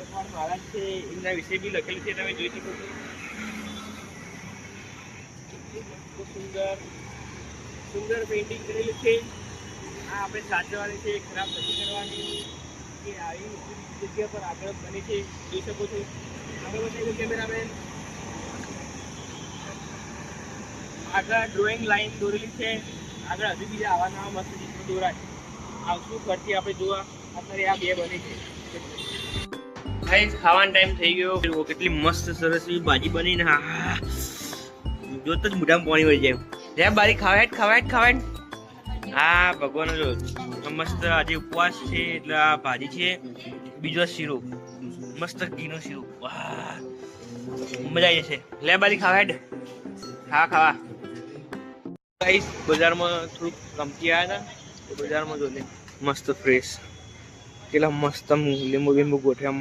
ગાયકવાડ મહારાજ છે એમના વિશે બી લખેલું છે, તમે જોઈ શકો છો. સુંદર સુંદર પેઇન્ટિંગ કરેલું છે. આ આપણે સાચવવાની છે, ખરાબ નથી કરવાની. કે આવી જગ્યા પર આગળ બને છે, જોઈ શકો છો. આગળ બતાવ્યું કેમેરામેન. આગળ ડ્રોઈંગ લાઈન દોરેલી છે. આગળ હજુ બીજા આવા નવા મસ્ત ચિત્રો દોરાય આવશું ફરતી આપણે જોવા. અત્યારે આ બે બને છે. ખાવાનો ટાઈમ થઈ ગયો. કેટલી મસ્ત સરસ એવી ભાજી બનીને જોત જ મોઢામાં પાણી વળી જાય. રે બારી ખાવાય. હા ભગવાન જો મસ્ત આજે ઉપવાસ છે એટલે આ ભાજી છે. બીજો શીરો મસ્ત ઘીનો શીરો. વાહ મજા આવી જશે. લે બારી ખાવા. ગાઈસ બજારમાં થોડુંક કમતી આવ્યા હતા તો બજારમાં જો લે મસ્ત ફ્રેશ કેટલા મસ્ત લીંબુ ગોઠવ્યા.